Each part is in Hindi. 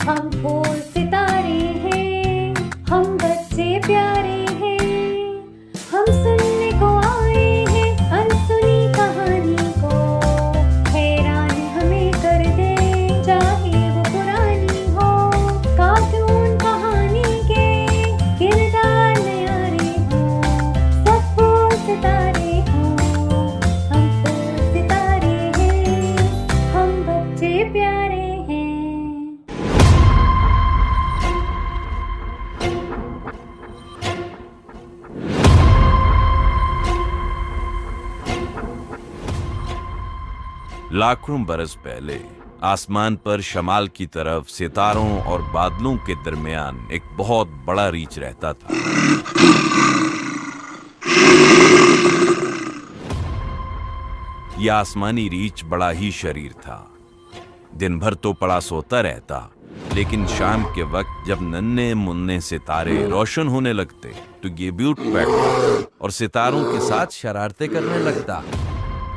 हम फूल सितारे हैं, हम बच्चे प्यारे हैं, हम सुनने को आए हैं अनसुनी कहानी को। हैरान हमें कर दे चाहे वो पुरानी हो, कार्टून कहानी के किरदार न्यारे हो। सब फूल सितारे हो, हम फूल सितारे हैं, हम बच्चे प्यारे हैं। लाखों बरस पहले आसमान पर शमाल की तरफ सितारों और बादलों के दरमियान एक बहुत बड़ा रीछ रहता था। यह आसमानी रीछ बड़ा ही शरीर था। दिन भर तो पड़ा सोता रहता, लेकिन शाम के वक्त जब नन्हे मुन्ने सितारे रोशन होने लगते तो ये भी उठ बैठता और सितारों के साथ शरारतें करने लगता।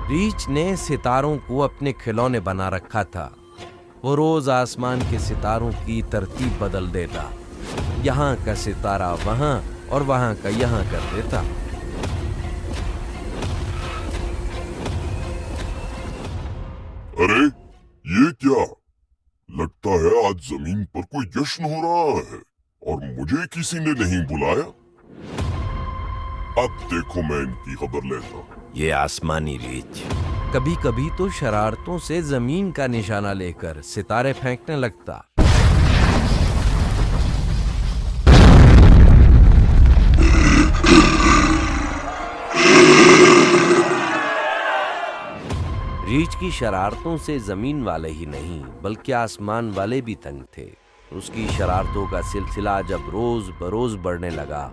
रीछ ने सितारों को अपने खिलौने बना रखा था। वो रोज आसमान के सितारों की तरतीब बदल देता, यहाँ का सितारा वहां और वहां का यहाँ कर देता। अरे ये क्या? लगता है आज जमीन पर कोई जश्न हो रहा है और मुझे किसी ने नहीं बुलाया। अब देखो मैं इनकी खबर लेता हूं। ये आसमानी रीछ कभी कभी तो शरारतों से जमीन का निशाना लेकर सितारे फेंकने लगता। रीछ की शरारतों से जमीन वाले ही नहीं बल्कि आसमान वाले भी तंग थे। उसकी शरारतों का सिलसिला जब रोज बरोज बढ़ने लगा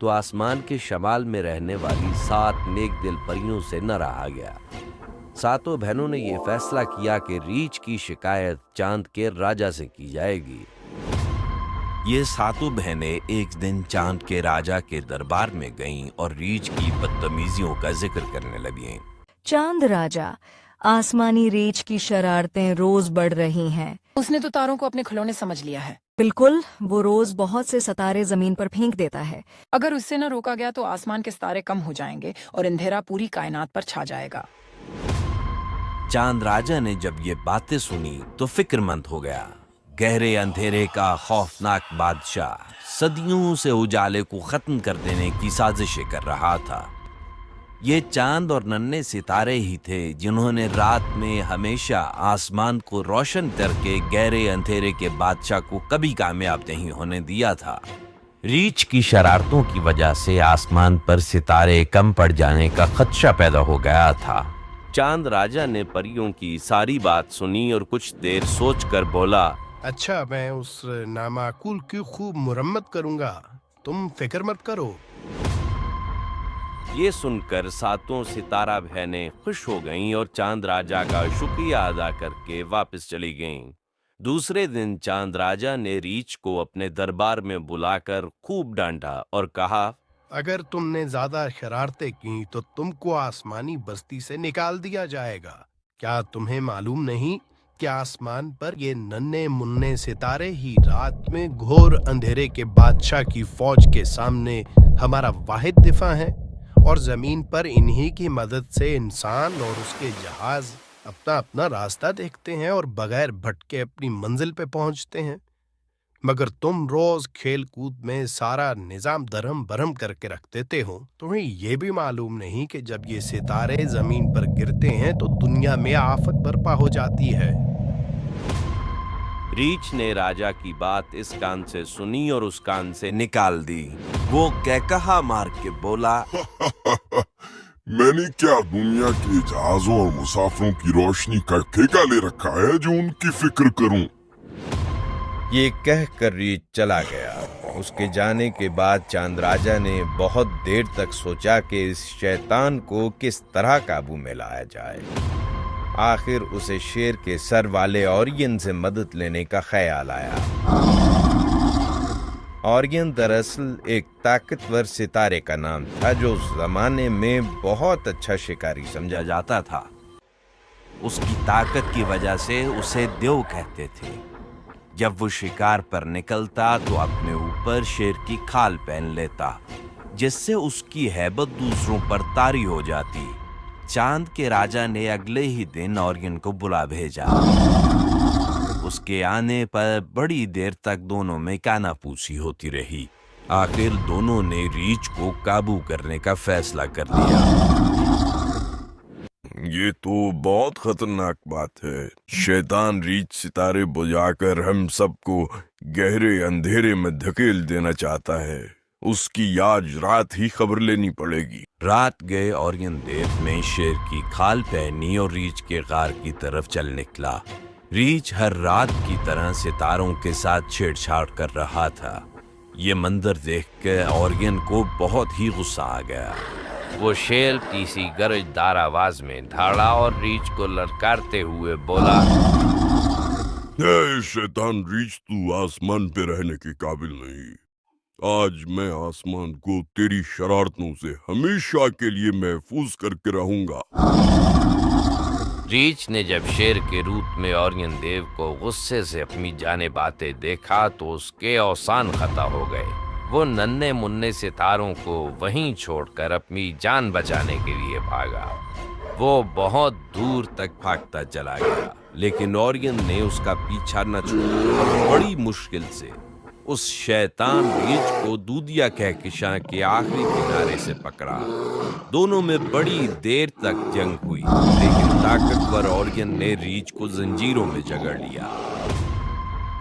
तो आसमान के शमाल में रहने वाली 7 नेक दिल परियों से न रहा गया। सातों बहनों ने यह फैसला किया कि रीछ की शिकायत चांद के राजा से की जाएगी। ये सातों बहनें एक दिन चांद के राजा के दरबार में गईं और रीछ की बदतमीजियों का जिक्र करने लगीं। चांद राजा, आसमानी रीछ की शरारतें रोज बढ़ रही हैं। उसने तो तारों को अपने खिलौने समझ लिया है। बिल्कुल, वो रोज बहुत से सितारे जमीन पर फेंक देता है। अगर उससे न रोका गया तो आसमान के सितारे कम हो जाएंगे और अंधेरा पूरी कायनात पर छा जाएगा। चांद राजा ने जब ये बातें सुनी तो फिक्रमंद हो गया। गहरे अंधेरे का खौफनाक बादशाह सदियों से उजाले को खत्म कर देने की साजिशें कर रहा था। ये चांद और नन्हे सितारे ही थे जिन्होंने रात में हमेशा आसमान को रोशन करके गहरे अंधेरे के बादशाह को कभी कामयाब नहीं होने दिया था। रीछ की शरारतों की वजह से आसमान पर सितारे कम पड़ जाने का खदशा पैदा हो गया था। चांद राजा ने परियों की सारी बात सुनी और कुछ देर सोचकर बोला, अच्छा, मैं उस नामाकुल की खूब मुरम्मत करूंगा, तुम फिक्र मत करो। ये सुनकर सातों सितारा बहनें खुश हो गईं और चांद राजा का शुक्रिया अदा करके वापस चली गईं। दूसरे दिन चांद राजा ने रीछ को अपने दरबार में बुलाकर खूब डांटा और कहा, अगर तुमने ज्यादा शरारतें की तो तुमको आसमानी बस्ती से निकाल दिया जाएगा। क्या तुम्हें मालूम नहीं कि आसमान पर ये नन्हे मुन्ने सितारे ही रात में घोर अंधेरे के बादशाह की फौज के सामने हमारा वाहिद दिफा है और जमीन पर इन्हीं की मदद से इंसान और उसके जहाज अपना अपना रास्ता देखते हैं और बगैर भटके अपनी मंजिल पे पहुंचते हैं। मगर तुम रोज खेल कूद में सारा निजाम दरम बरम करके रख देते हो। तुम्हें ये भी मालूम नहीं कि जब ये सितारे जमीन पर गिरते हैं तो दुनिया में आफत बर्पा हो जाती है। रीछ ने राजा की बात इस कान से सुनी और उस कान से निकाल दी। वो कहकहा मार के बोला, मैंने क्या दुनिया के जहाजों और मुसाफिरों की रोशनी का ठेका ले रखा है जो उनकी फिक्र करूं। ये कहकर रीछ चला गया। उसके जाने के बाद चांद राजा ने बहुत देर तक सोचा कि इस शैतान को किस तरह काबू में लाया जाए। आखिर उसे शेर के सर वाले ऑरियन से मदद लेने का ख्याल आया। ऑरियन दरअसल एक ताकतवर सितारे का नाम था जो उस जमाने में बहुत अच्छा शिकारी समझा जाता था। उसकी ताकत की वजह से उसे देव कहते थे। जब वो शिकार पर निकलता तो अपने ऊपर शेर की खाल पहन लेता, जिससे उसकी हैबत दूसरों पर तारी हो जाती। चांद के राजा ने अगले ही दिन ऑरियन को बुला भेजा। उसके आने पर बड़ी देर तक दोनों में कानाफूसी होती रही। आखिर दोनों ने रीछ को काबू करने का फैसला कर लिया। ये तो बहुत खतरनाक बात है। शैतान रीछ सितारे बुझाकर हम सबको गहरे अंधेरे में धकेल देना चाहता है। उसकी आज रात ही खबर लेनी पड़ेगी। रात गए ऑरियन देव ने शेर की खाल पहनी और रीछ के गार की तरफ चल निकला। रीछ हर रात की तरह सितारों के साथ छेड़छाड़ कर रहा था। ये मंजर देखकर ऑरियन को बहुत ही गुस्सा आ गया। वो शेर की सी गरजदार आवाज में धाड़ा और रीछ को ललकारते हुए बोला, ए शैतान रीछ, तू आसमान पे रहने के काबिल नहीं। आज मैं आसमान को तेरी शरारतों से हमेशा के लिए महफूज करके रहूंगा। रीछ ने जब शेर के रूप में ऑरियन देव को गुस्से से अपनी जाने बातें देखा तो उसके औसान खता हो गए। वो नन्हे मुन्ने सितारों को वहीं छोड़कर अपनी जान बचाने के लिए भागा। वो बहुत दूर तक भागता चला गया, लेकिन ऑरियन ने उसका पीछा न छोड़ा। बड़ी मुश्किल से उस शैतान रीछ को दूधिया कहकशां के आखिरी किनारे से पकड़ा। दोनों में बड़ी देर तक जंग हुई, लेकिन ताकतवर ऑरियन ने रीछ को जंजीरों में जकड़ लिया।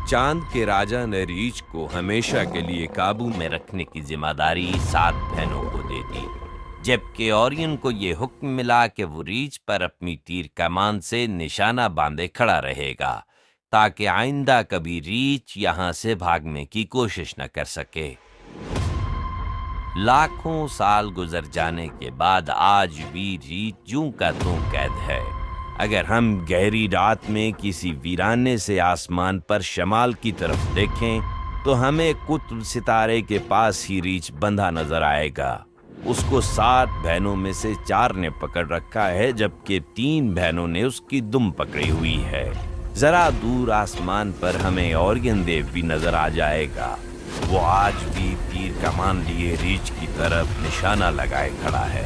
चांद के राजा ने रीछ को हमेशा के लिए काबू में रखने की जिम्मेदारी 7 बहनों को दे दी, जबकि ऑरियन को यह हुक्म मिला कि वो रीछ पर अपनी तीर कमान से निशाना बांधे खड़ा रहेगा, ताकि आइंदा कभी रीछ यहां से भागने की कोशिश न कर सके। लाखों साल गुजर जाने के बाद आज भी रीछ यूं का त्यों कैद है। अगर हम गहरी रात में किसी वीराने से आसमान पर शमाल की तरफ देखें तो हमें कुतुब सितारे के पास ही रीछ बंधा नजर आएगा। उसको 7 बहनों में से 4 ने पकड़ रखा है, जबकि 3 बहनों ने उसकी दुम पकड़ी हुई है। जरा दूर आसमान पर हमें ऑरियन देव भी नजर आ जाएगा। वो आज भी तीर कमान लिए रीछ की तरफ निशाना लगाए खड़ा है।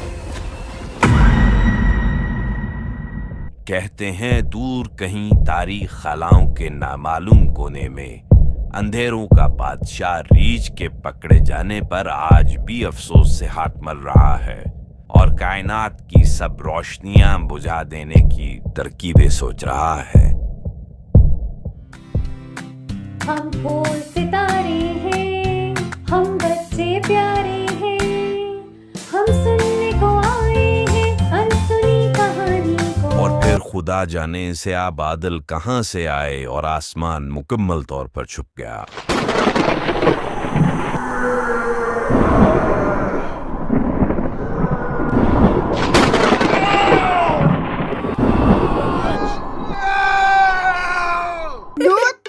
कहते हैं दूर कहीं तारीख खलाओं के नामालूम कोने में अंधेरों का बादशाह रीछ के पकड़े जाने पर आज भी अफसोस से हाथ मल रहा है और कायनात की सब रोशनियां बुझा देने की तरकीबें सोच रहा है। हम फूल सितारे हैं, हम बच्चे प्यारे हैं, हम सुनने को आए हैं अनसुनी कहानी को। और फिर खुदा जाने से आ बादल कहां से आए और आसमान मुकम्मल तौर पर छुप गया।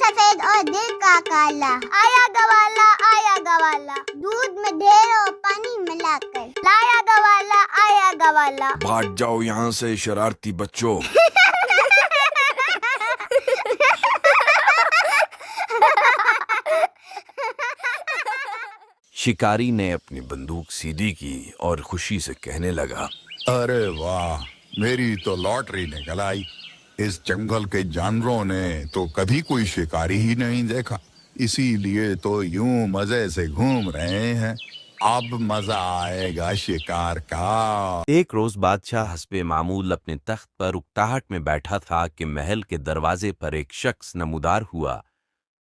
सफेद और दिल का काला, आया गवाला आया गवाला, दूध में ढेर और पानी मिलाकर लाया गवाला आया गवाला। भाग जाओ यहाँ से शरारती बच्चों। शिकारी ने अपनी बंदूक सीधी की और खुशी से कहने लगा, अरे वाह, मेरी तो लॉटरी निकल आई। इस जंगल के जानवरों ने तो कभी कोई शिकारी ही नहीं देखा, इसीलिए तो यूं मजे से घूम रहे हैं। अब मजा आएगा शिकार का। एक रोज बादशाह हस्बे मामूल अपने तख्त पर उकताहट में बैठा था कि महल के दरवाजे पर एक शख्स नमूदार हुआ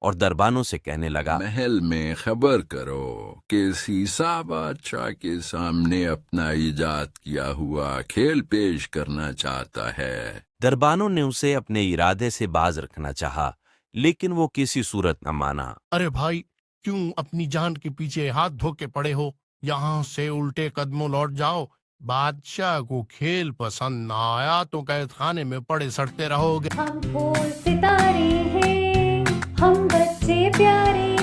और दरबानों से कहने लगा, महल में खबर करो कि सीसा बादशाह के सामने अपना इजाद किया हुआ खेल पेश करना चाहता है। दरबानों ने उसे अपने इरादे से बाज रखना चाहा, लेकिन वो किसी सूरत न माना। अरे भाई, क्यों अपनी जान के पीछे हाथ धो के पड़े हो? यहाँ से उल्टे कदमों लौट जाओ। बादशाह को खेल पसंद ना आया तो कैद खाने में पड़े सड़ते रहोगे। हम फूल सितारे हैं, हम बच्चे प्यारे